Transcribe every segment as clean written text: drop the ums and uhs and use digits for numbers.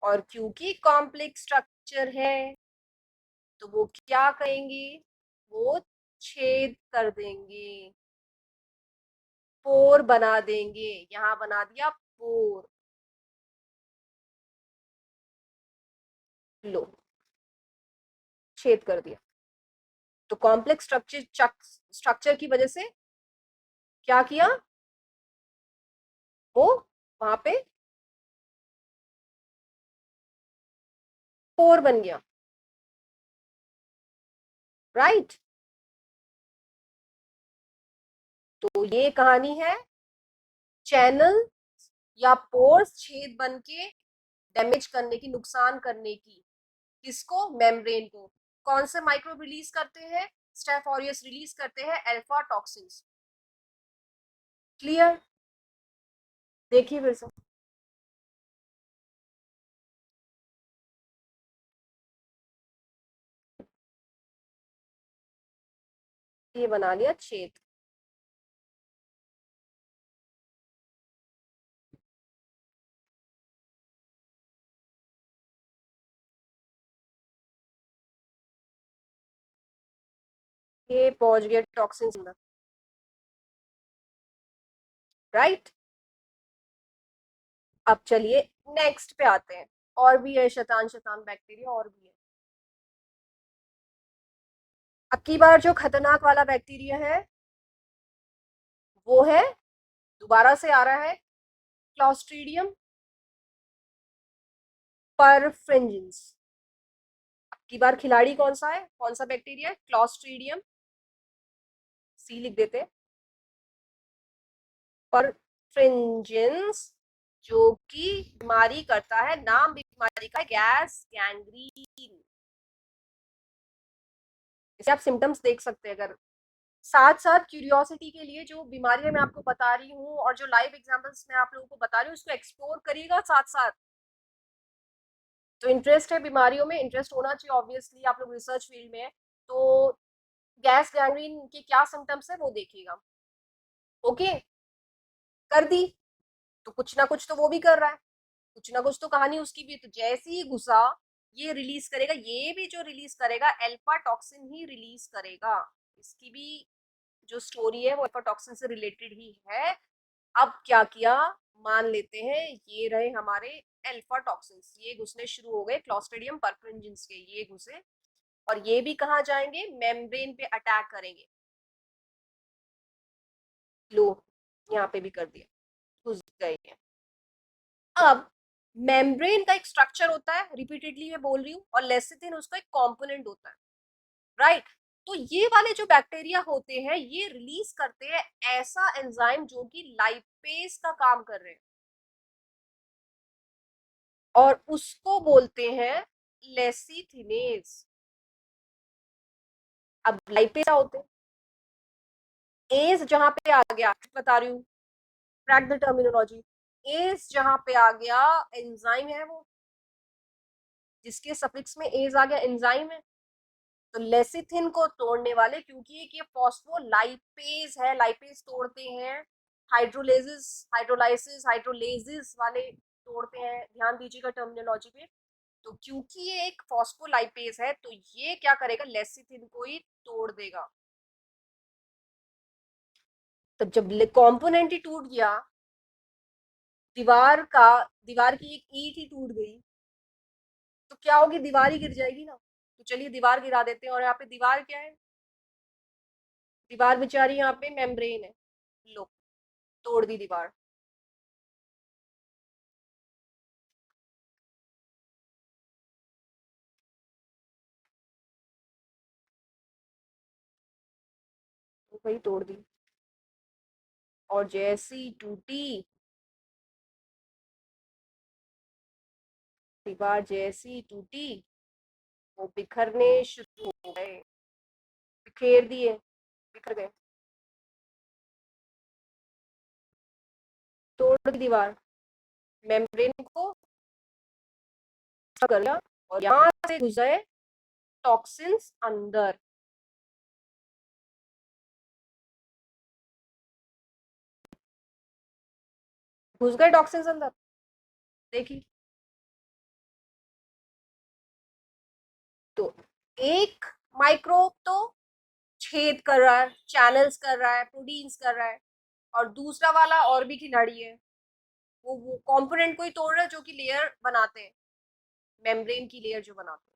और क्योंकि complex structure है तो वो क्या करेंगे, वो छेद कर देंगे, पोर बना देंगे। यहां बना दिया पोर, लो छेद कर दिया। तो कॉम्प्लेक्स स्ट्रक्चर की वजह से क्या किया, वो वहां पे पोर बन गया, राइट। तो ये कहानी है चैनल या पोर्स छेद बन के डैमेज करने की, नुकसान करने की। किसको, मेम्ब्रेन को। कौन से माइक्रोब रिलीज करते हैं, स्टेफ ऑरियस रिलीज करते हैं अल्फा टॉक्सिन्स। क्लियर, देखिए फिर से। ये बना लिया छेद। ये पहुंच गया टॉक्सिन्स अंदर, राइट। अब चलिए नेक्स्ट पे आते हैं। और भी है शैतान शैतान बैक्टीरिया, और भी है। अब की बार जो खतरनाक वाला बैक्टीरिया है वो है, दोबारा से आ रहा है, क्लॉस्ट्रीडियम परफ्रिंजेंस। अब की बार खिलाड़ी कौन सा है, कौन सा बैक्टीरिया है, क्लॉस्ट्रीडियम, सी लिख देते हैं, परफ्रिंजेंस, जो कि बीमारी करता है, नाम बीमारी का गैस गैंग्रीन। इसे आप सिम्टम्स देख सकते हैं। अगर साथ साथ क्यूरियोसिटी के लिए जो बीमारियां मैं आपको बता रही हूँ और जो लाइव एग्जांपल्स मैं आप लोगों को बता रही हूँ, उसको एक्सप्लोर करिएगा साथ साथ। तो इंटरेस्ट है बीमारियों में, इंटरेस्ट होना चाहिए ऑब्वियसली, आप लोग रिसर्च फील्ड में है तो गैस गैंग्रीन के क्या सिम्टम्स है वो देखिएगा। ओके, कर दी। तो कुछ ना कुछ तो वो भी कर रहा है, कुछ ना कुछ तो कहानी उसकी भी। तो जैसे ही घुसा, ये रिलीज करेगा, ये भी जो रिलीज करेगा अल्फा टॉक्सिन ही रिलीज करेगा। इसकी भी जो स्टोरी है वो अल्फा टॉक्सिन से रिलेटेड ही है। अब क्या किया, मान लेते हैं ये रहे हमारे अल्फा टॉक्सिन्स, ये घुसने शुरू हो गए क्लॉस्ट्रिडियम परफ्रिंजेंस के, ये घुसे। और ये भी कहाँ जाएंगे, मेम्ब्रेन पे अटैक करेंगे। लो यहाँ पे भी कर दिया, घुस गए हैं। अब मेम्ब्रेन का एक स्ट्रक्चर होता है, रिपीटेडली मैं बोल रही हूँ, और लेसिथिन उसका एक कंपोनेंट होता है, राइट। तो ये वाले जो बैक्टीरिया होते हैं ये रिलीज करते हैं ऐसा एंजाइम जो कि लाइपेज का काम कर रहे हैं, और उसको बोलते हैं लेसिथिनेज। अब लाइपेज क्या होते हैं, एज जहां पे आ गया, बता रही हूँ, क्रैक द टर्मिनोलॉजी। एज जहां पे आ गया, एंजाइम है वो, जिसके सफिक्स में एज आ गया, एंजाइम है। तो लेसिथिन को तोड़ने वाले, क्योंकि ये फॉस्फोलाइपेज है, लाइपेज तोड़ते हैं, हाइड्रोलेसिस हाइड्रोलाइसिस हाइड्रोलेसिस वाले तोड़ते हैं, ध्यान दीजिएगा टर्मिनोलॉजी पे। तो क्योंकि ये एक फॉस्फोलाइपेज है तो ये क्या करेगा, लेसिथिन को ही तोड़ देगा। तो जब कॉम्पोनेंट ही टूट गया, दीवार का, दीवार की एक ईंट ही टूट गई, तो क्या होगी, दीवार ही गिर जाएगी ना। तो चलिए दीवार गिरा देते हैं। और यहाँ पे दीवार क्या है, दीवार बेचारी यहाँ पे मेम्ब्रेन है, लो तोड़ दी दीवार। तो वही तोड़ दी, और जैसी टूटी दीवार, जैसी टूटी वो बिखरने शुरू हो गए, बिखेर दिए, बिखर गए, तोड़ दी दीवार, मेम्ब्रेन को कर लिया, और यहाँ से घुस गए टॉक्सिन्स अंदर। घुस गए टॉक्सिन्स अंदर, देखिए एक माइक्रोब तो छेद कर रहा है, चैनल्स कर रहा है, प्रोटीन्स कर रहा है, और दूसरा वाला और भी खिलाड़ी है, वो कंपोनेंट को ही तोड़ रहा है जो कि लेयर बनाते हैं, मेम्ब्रेन की लेयर जो बनाते हैं।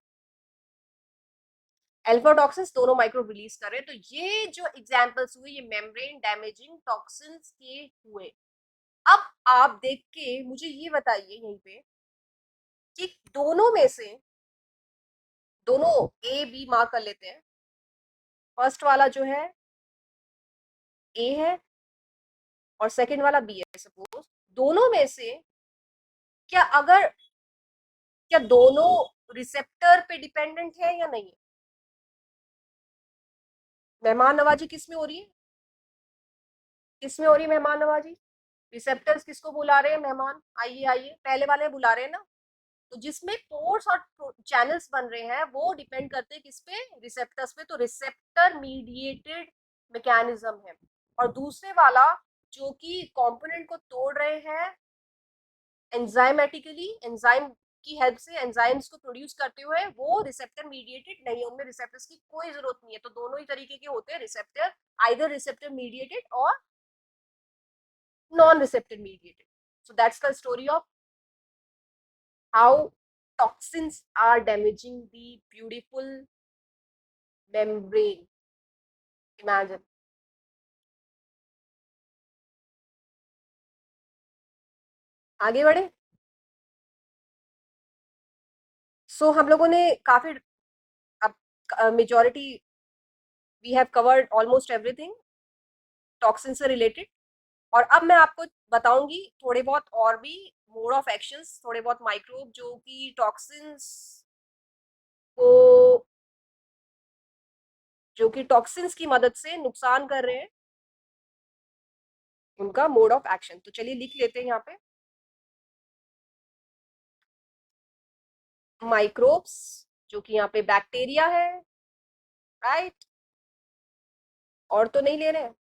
अल्फा टॉक्सिन्स दोनों माइक्रोब रिलीज कर रहे हैं। तो ये जो एग्जांपल्स हुए ये मेम्ब्रेन डैमेजिंग टॉक्सिन्स के हुए। अब आप देख के मुझे ये बताइए यहीं पे कि दोनों में से, दोनों ए बी मार्क कर लेते हैं, फर्स्ट वाला जो है ए है और सेकंड वाला बी है सपोज, दोनों में से क्या अगर क्या दोनों रिसेप्टर पे डिपेंडेंट है या नहीं? मेहमान नवाजी किस में हो रही है? किस में हो रही है मेहमान नवाजी? रिसेप्टर्स किसको बुला रहे हैं? मेहमान आइए आइए, पहले वाले बुला रहे हैं ना। तो जिसमें पोर्स और चैनल्स बन रहे हैं वो डिपेंड करते हैं किस पे? रिसेप्टर्स पे। तो रिसेप्टर मीडिएटेड मैकेनिज्म है। और दूसरे वाला जो कि कंपोनेंट को तोड़ रहे हैं एंजाइमेटिकली, एंजाइम की हेल्प से एंजाइम्स को प्रोड्यूस करते हुए, वो रिसेप्टर मीडिएटेड नहीं है, उनमें रिसेप्टर्स की कोई जरूरत नहीं है। तो दोनों ही तरीके के होते हैं रिसेप्टर, आइदर रिसेप्टर मीडिएटेड और non receptor mediated. So that's the story of how toxins are damaging the beautiful membrane. Imagine. आगे बढ़े। सो हम लोगों ने काफी, अब majority, we have covered almost everything toxin से रिलेटेड। और अब मैं आपको बताऊंगी थोड़े बहुत और भी मोड ऑफ एक्शंस, थोड़े बहुत माइक्रोब जो कि टॉक्सिन्स को, जो कि टॉक्सिन्स की मदद से नुकसान कर रहे हैं, उनका मोड ऑफ एक्शन। तो चलिए लिख लेते हैं यहाँ पे, माइक्रोब्स जो कि यहाँ पे बैक्टीरिया है, राइट, और तो नहीं ले रहे हैं।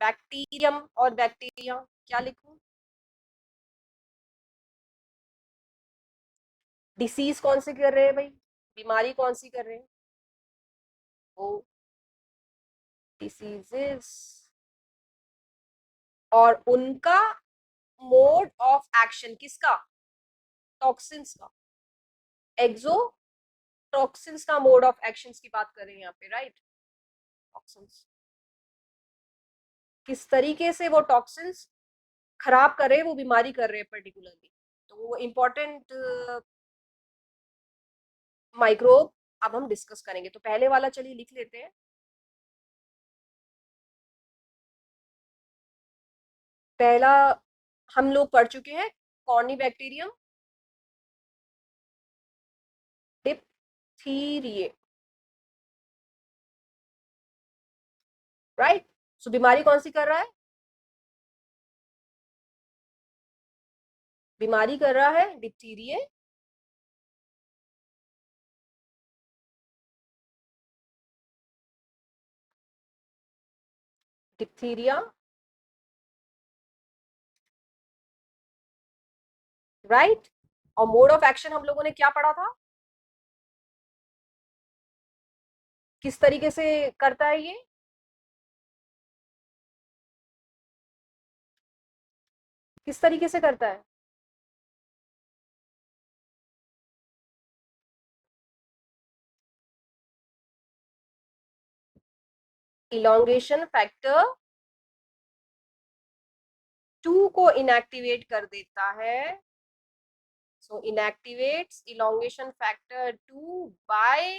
बैक्टीरियम और बैक्टीरिया, क्या लिखूं? डिसीज कौन सी कर रहे हैं भाई? बीमारी कौन सी कर रहे हैं? वो डिसीजेस, और उनका मोड ऑफ एक्शन किसका? टॉक्सिन्स का। एक्सो टॉक्सिन्स का मोड ऑफ एक्शन की बात कर रहे हैं यहाँ पे, राइट। टॉक्सिन्स किस तरीके से वो टॉक्सिन्स खराब कर रहे हैं, वो बीमारी कर रहे हैं पर्टिकुलरली। तो वो इम्पोर्टेंट माइक्रोब अब हम डिस्कस करेंगे। तो पहले वाला चलिए लिख लेते हैं। पहला हम लोग पढ़ चुके हैं, कॉर्नीबैक्टीरियम डिप्थीरिये, राइट। सो बीमारी कौन सी कर रहा है? बीमारी कर रहा है डिप्थीरिये, डिप्थीरिया, राइट। और मोड ऑफ एक्शन हम लोगों ने क्या पढ़ा था? किस तरीके से करता है ये? किस तरीके से करता है? इलोंगेशन फैक्टर 2 को इनएक्टिवेट कर देता है। So inactivates elongation factor 2 by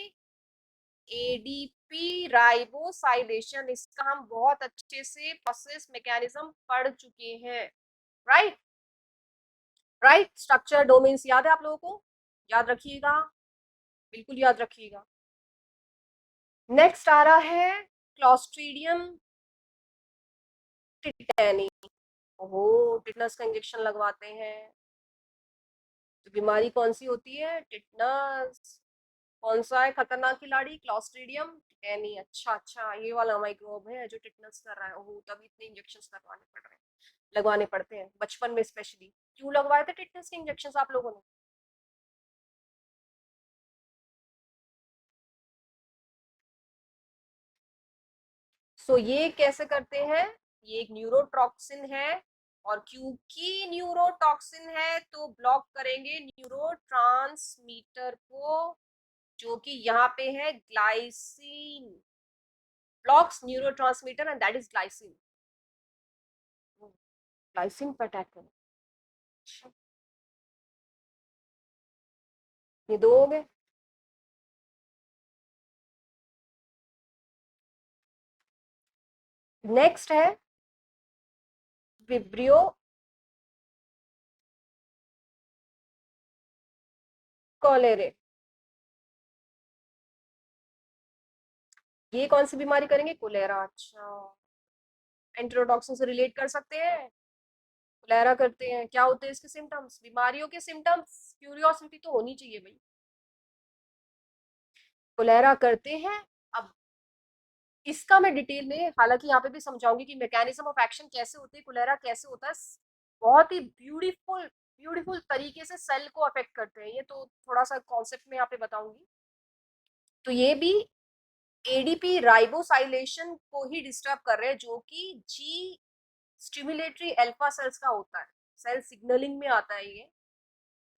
ADP ribosylation. इसका हम बहुत अच्छे से प्रोसेस मैकेनिज्म पढ़ चुके हैं, राइट। राइट, स्ट्रक्चर डोमेन्स याद है आप लोगों को? याद रखिएगा, बिल्कुल याद रखिएगा। नेक्स्ट आ रहा है क्लॉस्ट्रीडियम टिटेनी। ओहो, टिटनस का इंजेक्शन लगवाते हैं। तो बीमारी कौन सी होती है? टिटनस। कौन सा है खतरनाक खिलाड़ी? Clostridium tetani. अच्छा अच्छा, ये वाला माइक्रोब है जो टिटनस कर रहा है। ओहो, तभी इतने इंजेक्शन करवाने पड़ रहे हैं, लगवाने पड़ते हैं बचपन में स्पेशली। क्यों लगवाए थे टिटनस के इंजेक्शन आप लोगों ने? सो ये कैसे करते हैं, ये एक न्यूरोटॉक्सिन है, और क्योंकि न्यूरोटॉक्सिन है तो ब्लॉक करेंगे न्यूरोट्रांसमीटर को, जो कि यहाँ पे है glycine, blocks neurotransmitter and that is glycine. Glycine पर अटैक करो। अच्छा, ये दो हो गए। नेक्स्ट है विब्रियो कॉलेरे। ये कौन सी बीमारी करेंगे, कोलेरा। अच्छा, एंटीरोटॉक्सिन से रिलेट कर सकते हैं, कोलेरा करते हैं। क्या होते हैं इसके सिम्टम्स, बीमारियों के सिम्टम्स, क्यूरियोसिटी तो होनी चाहिए भाई। कोलेरा करते हैं। अब इसका मैं डिटेल में हालांकि यहाँ पे भी समझाऊंगी कि मैकेनिज्म ऑफ एक्शन कैसे होते हैं, कोलेरा कैसे होता है। बहुत ही ब्यूटीफुल ब्यूटीफुल तरीके से सेल को अफेक्ट करते हैं, ये तो थोड़ा सा कॉन्सेप्ट में यहाँ पे बताऊंगी। तो ये भी एडीपी राइबोसाइलेशन को ही डिस्टर्ब कर रहे हैं, जो कि जी स्टिमुलेटरी अल्फा सेल्स का होता है, सेल सिग्नलिंग में आता है ये,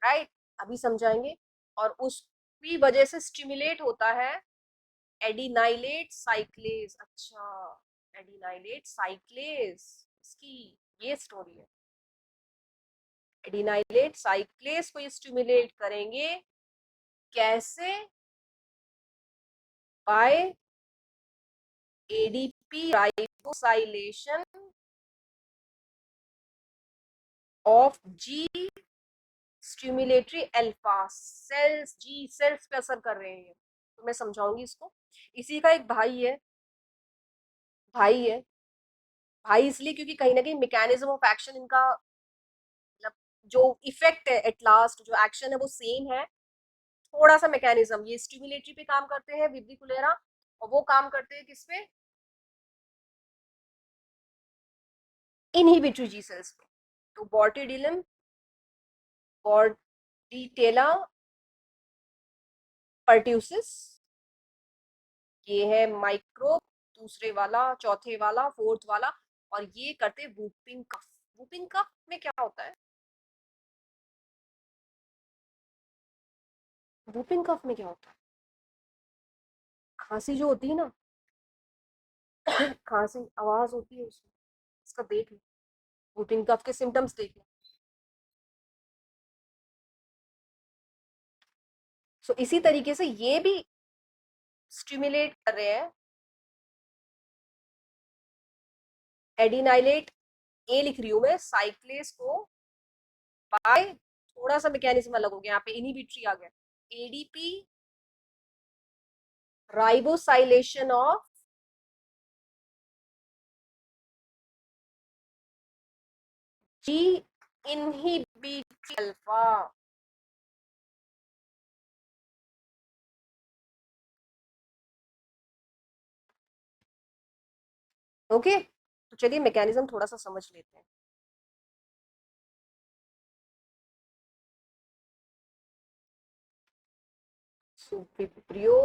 राइट। अभी समझाएंगे। और उसकी वजह से स्टिमुलेट होता है एडिनाइलेट साइक्लेज। अच्छा, एडिनाइलेट साइक्लेज, इसकी ये स्टोरी है। एडिनाइलेट साइक्लेज को ये स्टिमुलेट करेंगे, कैसे, by ADP ribosylation of G stimulatory alpha cells, G cells पे असर कर रहे हैं। तो मैं समझाऊंगी इसको। इसी का एक भाई है, भाई है, भाई इसलिए क्योंकि कहीं ना कहीं मैकेनिज्म ऑफ एक्शन इनका, मतलब जो इफेक्ट है एट लास्ट, जो एक्शन है वो सेम है। थोड़ा सा मैकेनिज्म, ये स्टिमुलेटरी पे काम करते हैं विब्रिकुलेरा, और वो काम करते हैं किस पे, इनहिबिटरी जी सेल्स पे। तो बॉर्टिडिलम, बॉर्डिटेला पर्ट्यूसिस, ये है माइक्रो, दूसरे वाला, चौथे वाला, फोर्थ वाला। और ये करते वूपिंग कफ। वूपिंग कफ में क्या होता है, वूपिंग कफ में क्या होता है, खांसी जो होती है ना, खांसी आवाज होती है उसमें, इसका देख लो, वूपिंग कफ के सिम्टम्स देख लो। सो इसी तरीके से ये भी स्टिमुलेट कर रहे हैं एडिनाइलेट, ए लिख रही हूं मैं, साइक्लेस को, बाय, थोड़ा सा मैकेनिज्म अलग हो गया यहाँ पे, इनहिबिटरी आ गया, ADP ribosylation of G inhibitory alpha. Okay, तो चलिए मैकेनिज्म थोड़ा सा समझ लेते हैं। सुप्रियो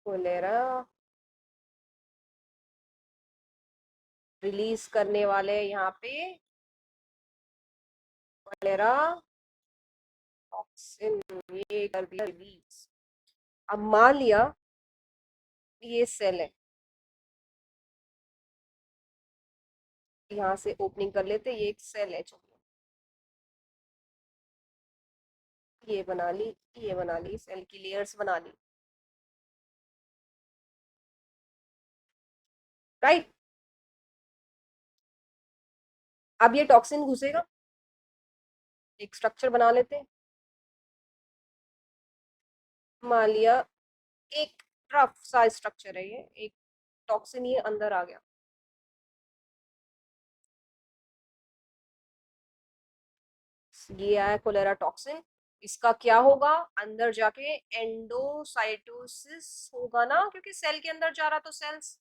कोलेरा रिलीज करने वाले यहाँ पे कोलेरा टॉक्सिन, ये कर दिया रिलीज। अब मान लिया ये सेल है, यहाँ से ओपनिंग कर लेते, ये एक सेल है, चलिए ये बना ली, ये बना ली, सेल की लेयर्स बना ली, राइट। अब ये टॉक्सिन घुसेगा, एक स्ट्रक्चर बना लेते हैं, मान लिया एक रफ सा स्ट्रक्चर है ये, एक टॉक्सिन ये अंदर आ गया, ये आया कोलेरा टॉक्सिन। इसका क्या होगा, अंदर जाके एंडोसाइटोसिस होगा ना, क्योंकि सेल के अंदर जा रहा, तो सेल्स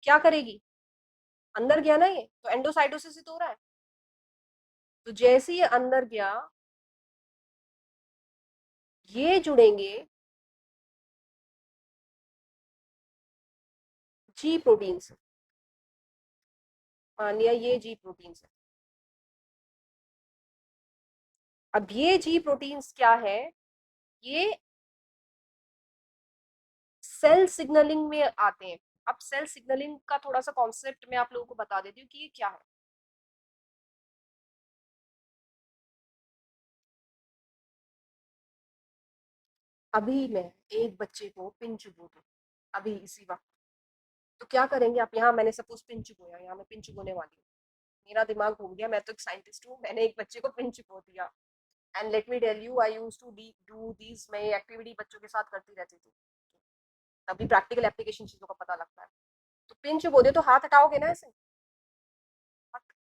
क्या करेगी, अंदर गया ना, ये तो एंडोसाइटोसिस ही तो हो रहा है। तो जैसे ये अंदर गया, ये जुड़ेंगे जी प्रोटीन से। मान लिया ये जी प्रोटीन से। अब ये जी प्रोटीन्स क्या है, ये सेल सिग्नलिंग में आते हैं। अब सेल सिग्नलिंग का थोड़ा सा कॉन्सेप्ट मैं आप लोगों को बता देती हूँ कि ये क्या है। अभी मैं एक बच्चे को पिन चुबो दूं, अभी इसी वक्त, तो क्या करेंगे आप? यहाँ मैंने सपोज पिन चुबोया, यहाँ मैं पिन चुबोने वाली हूँ, मेरा दिमाग घूम गया, मैं तो एक साइंटिस्ट हूँ, मैंने एक बच्चे को पिन चुबो दिया। And let me tell you, I use to do these, मैं एक्टिविटी बच्चों के साथ करती रहती थी, तभी प्रैक्टिकल एप्लीकेशन चीजों का पता लगता है। तो पिन चुबो दे तो हाथ हटाओगे ना ऐसे,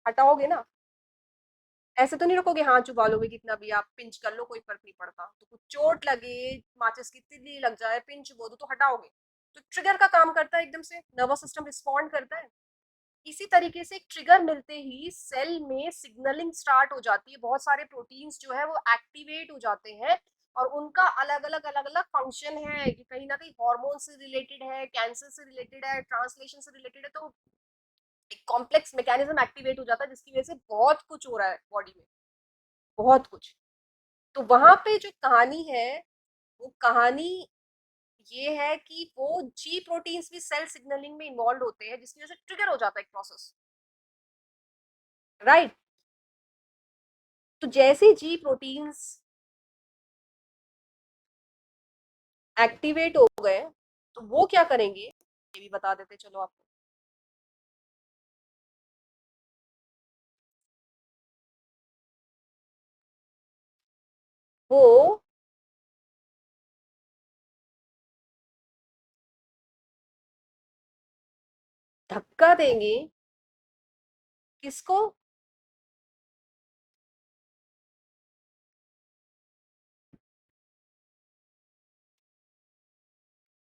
हटाओगे ना, ऐसे तो नहीं रखोगे हाथ चुबा लोगे कितना भी आप पिंच कर लो, कोई फर्क नहीं पड़ता। तो कुछ चोट लगे, माचिस की तिल्ली लग जाए, पिंच चुबो दो तो हटाओगे। तो ट्रिगर का काम करता है, एकदम से नर्वस सिस्टम रिस्पॉन्ड करता है। इसी तरीके से एक ट्रिगर मिलते ही सेल में सिग्नलिंग स्टार्ट हो जाती है, बहुत सारे प्रोटीन्स जो है वो एक्टिवेट हो जाते हैं, और उनका अलग अलग फंक्शन है कि कहीं ना कहीं हार्मोन से रिलेटेड है, कैंसर से रिलेटेड है, ट्रांसलेशन से रिलेटेड है। तो एक कॉम्प्लेक्स मैकेनिज्म एक्टिवेट हो जाता है जिसकी वजह से बहुत कुछ हो रहा है बॉडी में, बहुत कुछ। तो वहां पे जो कहानी है, वो कहानी ये है कि वो जी प्रोटीन्स भी सेल सिग्नलिंग में इन्वॉल्व होते हैं, जिसकी वजह से ट्रिगर हो जाता है एक प्रोसेस, राइट। तो जैसे जी प्रोटीन्स एक्टिवेट हो गए, तो वो क्या करेंगे ये भी बता देते चलो आपको। वो धक्का देंगे, किसको?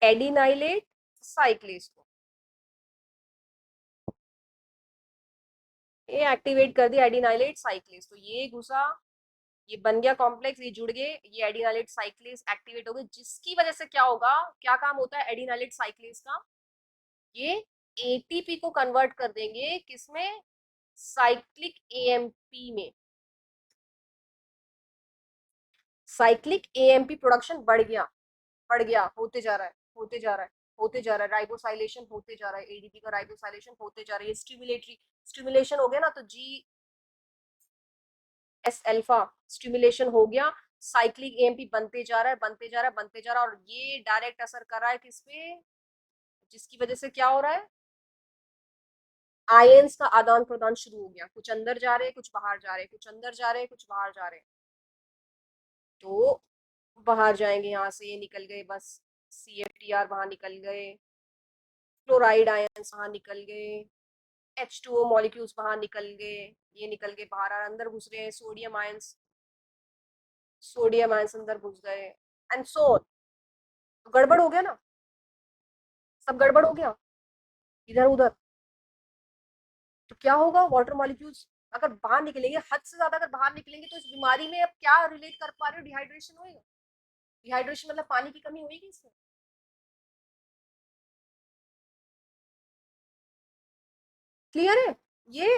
एडिनाइलेट साइक्लेस को। ये एक्टिवेट कर दिया एडिनाइलेट साइक्लेस, तो ये घुसा, ये बन गया कॉम्प्लेक्स, ये जुड़ गए, ये एडिनाइलेट साइक्लेस एक्टिवेट हो गए, जिसकी वजह से क्या होगा, क्या काम होता है एडिनाइलेट साइक्लेस का, ये एटीपी को कन्वर्ट कर देंगे किसमें, साइक्लिक एएमपी में। साइक्लिक एएमपी प्रोडक्शन बढ़ गया, बढ़ गया, होते जा रहा है, होते जा रहा है, होते जा रहा है, राइबोसाइलेशन होते जा रहा है, एडीपी का राइबोसाइलेशन होते जा रहा है, स्टिमुलेटरी स्टिमुलेशन हो गया ना, तो जी एस अल्फा स्टिमुलेशन हो गया, साइक्लिक एएमपी बनते जा रहा है, बनते जा रहा है, बनते जा रहा है, और ये डायरेक्ट असर कर रहा है किस पे, जिसकी वजह से क्या हो रहा है, आयंस का आदान प्रदान शुरू हो गया, कुछ अंदर जा रहे हैं, कुछ बाहर जा रहे हैं, कुछ अंदर जा रहे हैं, कुछ बाहर जा रहे हैं। तो बाहर जाएंगे यहाँ से, ये निकल गए बस, CFTR बाहर निकल गए, क्लोराइड आयंस बाहर निकल गए, H2O मॉलिक्यूल्स बाहर निकल गए, ये निकल के बाहर, और अंदर घुस रहे हैं सोडियम आयंस, सोडियम आयंस अंदर घुस गए, एंड सो, तो गड़बड़ हो गया ना, सब गड़बड़ हो गया इधर उधर। तो क्या होगा, वाटर मॉलिक्यूल्स अगर बाहर निकलेंगे, हद से ज्यादा अगर बाहर निकलेंगे, तो इस बीमारी में अब क्या रिलेट कर पा रहे हो, डिहाइड्रेशन होएगा, डिहाइड्रेशन मतलब पानी की कमी होगी इसमें। क्लियर है? ये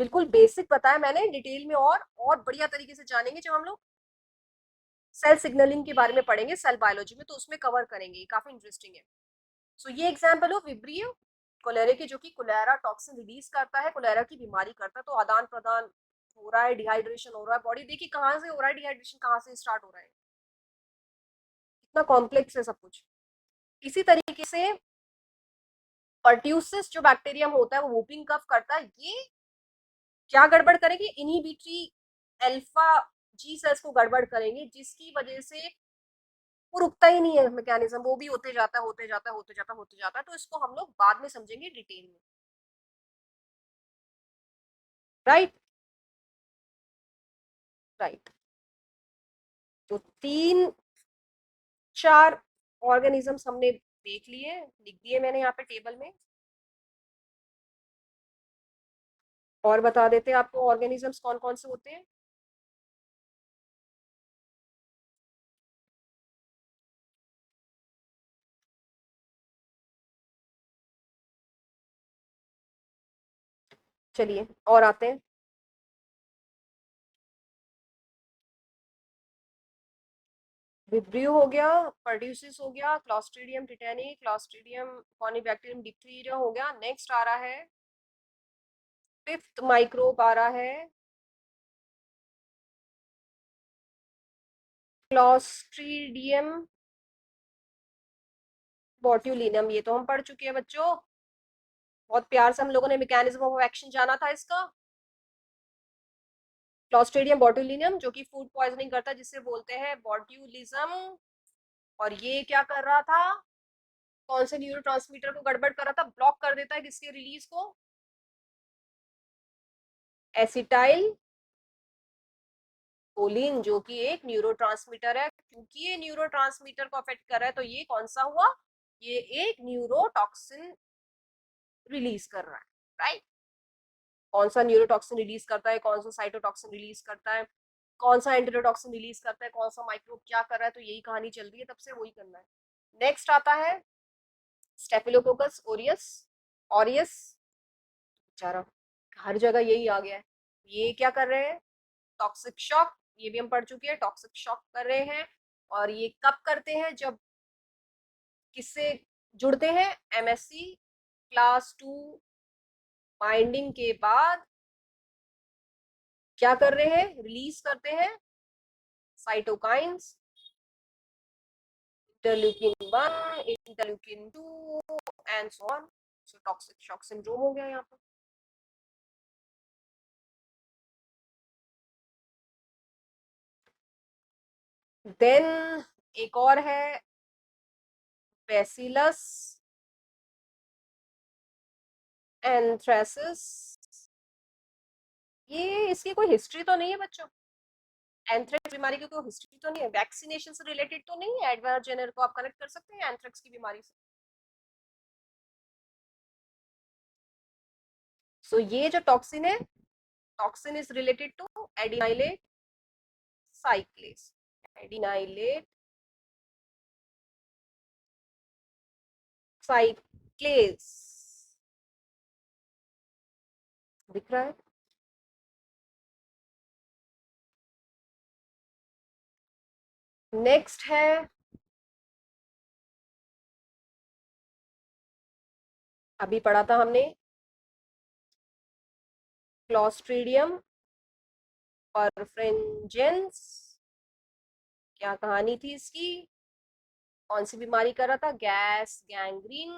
बिल्कुल बेसिक बताया मैंने, डिटेल में और बढ़िया तरीके से जानेंगे जब हम लोग सेल सिग्नलिंग के बारे में पढ़ेंगे सेल बायोलॉजी में, तो उसमें कवर करेंगे, काफी इंटरेस्टिंग है। सो ये एग्जाम्पल हो विब्रियो कोलेरे के, जो कि कोलेरा टॉक्सिन रिलीज करता है, कोलेरा की बीमारी करता है, तो आदान प्रदान हो रहा है, डिहाइड्रेशन हो रहा है, बॉडी देखिए कहाँ से हो रहा है, डिहाइड्रेशन कहाँ से स्टार्ट हो रहा है, इतना कॉम्प्लेक्स है सब कुछ। इसी तरीके से पर्ट्यूसिस जो बैक्टीरियम होता है, वो वूपिंग कफ करता है, ये क्या गड़बड़ करेगी, इनहिबिटरी अल्फा जी सेल्स को गड़बड़ करेंगे, जिसकी वजह से वो रुकता ही नहीं है मैकेनिज्म, वो भी होते जाता है, होते जाता है, होते जाता है, होते जाता है। तो इसको हम लोग बाद में समझेंगे डिटेल में, राइट, राइट। तो तीन चार ऑर्गेनिजम्स हमने देख लिए, लिख दिए मैंने यहाँ पे टेबल में, और बता देते हैं आपको ऑर्गेनिजम्स कौन कौन से होते हैं। चलिए और आते हैं। विब्रियो हो गया, पर्ड्यूसिस हो गया, क्लॉस्ट्रीडियम टिटेनी, क्लॉस्ट्रीडियम कॉनिबैक्टीरियम डिप्थीरिया हो गया। नेक्स्ट आ रहा है, फिफ्थ माइक्रोब आ रहा है, क्लॉस्ट्रीडियम बॉट्यूलिनम। ये तो हम पढ़ चुके हैं बच्चों, बहुत प्यार से हम लोगों ने मैकेनिज्म ऑफ एक्शन जाना था इसका। क्लॉस्ट्रीडियम बॉट्यूलिनम जो कि फूड पॉइजनिंग करता है, जिसे बोलते हैं बॉट्यूलिज्म। और ये क्या कर रहा था, कौन से न्यूरोट्रांसमीटर को गड़बड़ कर रहा था, ब्लॉक कर देता है किसके रिलीज को, एसिटाइल कोलिन, जो कि एक न्यूरोट्रांसमीटर है। क्योंकि ये न्यूरोट्रांसमीटर को अफेक्ट कर रहा है, तो ये कौन सा हुआ, ये एक न्यूरोटॉक्सिन रिलीज कर रहा है, राइट। कौन सा न्यूरोटॉक्सिन रिलीज करता है, कौन सा साइटोटॉक्सिन रिलीज करता है, कौन सा एंटीरोटॉक्सिन रिलीज करता है, कौन सा माइक्रोब क्या कर रहा है, तो यही कहानी चल रही है तब से, वही करना है। नेक्स्ट आता है स्टेफिलोकोकस ओरियस, ऑरियस, बेचारा हर जगह यही आ गया है। ये क्या कर रहे हैं, टॉक्सिक शॉक, ये भी हम पढ़ चुके हैं, टॉक्सिक शॉक कर रहे हैं। और ये कब करते हैं, जब किससे जुड़ते हैं, एमएससी क्लास 2 बाइंडिंग के बाद क्या कर रहे हैं, रिलीज करते हैं cytokines, interleukin 1, interleukin 2 and so on. So toxic shock syndrome हो गया यहाँ पर। देन एक और है बेसिलस एंथ्रेसिस। ये इसकी कोई हिस्ट्री तो नहीं है बच्चों, एंथ्रेक्स बीमारी की कोई हिस्ट्री तो नहीं है, वैक्सीनेशन से रिलेटेड तो नहीं है, एडवर्ड जेनर को आप कनेक्ट कर सकते हैं एंथ्रेक्स की बीमारी से। सो ये जो टॉक्सिन है, toxin is related to adenylate cyclase, adenylate cyclase, दिख रहा है। नेक्स्ट है, अभी पढ़ा था हमने, क्लॉस्ट्रीडियम परफ्रेंजेंस। क्या कहानी थी इसकी, कौन सी बीमारी कर रहा था, गैस गैंग्रीन।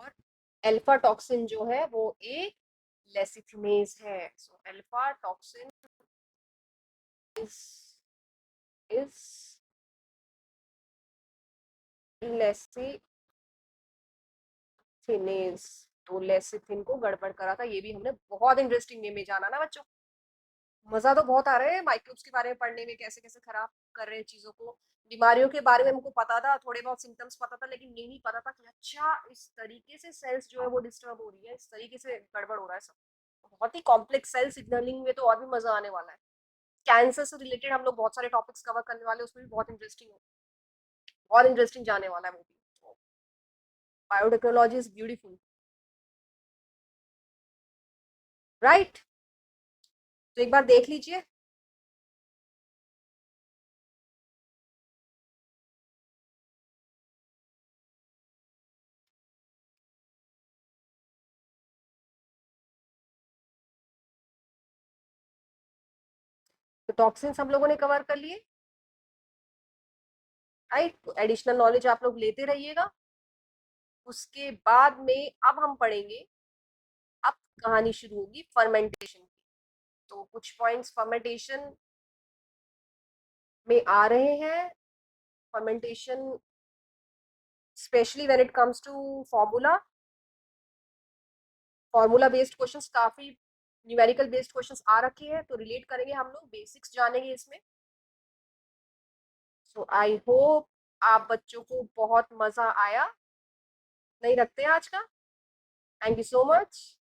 और अल्फा टॉक्सिन जो है वो एक लेसिथिनेज है। So alpha toxin is lecithinase. तो लेसिथिन को गड़बड़ करा था, ये भी हमने बहुत इंटरेस्टिंग वे में जाना ना बच्चों। मजा तो बहुत आ रहा है माइक्रोब्स के बारे में पढ़ने में, कैसे कैसे खराब कर रहे हैं चीजों को। बीमारियों के बारे में हमको पता था, थोड़े बहुत सिम्टम्स पता था, लेकिन ये नहीं पता था कि अच्छा इस तरीके से सेल्स जो है वो डिस्टर्ब हो रही है, इस तरीके से गड़बड़ हो रहा है सब। बहुत ही कॉम्प्लेक्स सेल सिग्नलिंग में तो और भी मजा आने वाला है। कैंसर से रिलेटेड हम लोग बहुत सारे टॉपिक्स कवर करने वाले हैं, उसमें भी बहुत इंटरेस्टिंग है, बहुत इंटरेस्टिंग जाने वाला है वो भी। Biotechnology is beautiful, right. तो एक बार देख लीजिए। तो टॉक्सिन्स हम लोगों ने कवर कर लिए, राइट। एडिशनल नॉलेज आप लोग लेते रहिएगा। उसके बाद में अब हम पढ़ेंगे, अब कहानी शुरू होगी फर्मेंटेशन की। तो कुछ पॉइंट्स फर्मेंटेशन में आ रहे हैं। Fermentation specially when it comes to formula, formula based questions, काफी न्यूमेरिकल बेस्ड क्वेश्चंस आ रखे हैं, तो रिलेट करेंगे हम लोग, बेसिक्स जानेंगे इसमें। सो आई होप आप बच्चों को बहुत मजा आया। नहीं रखते हैं आज का, थैंक यू सो मच।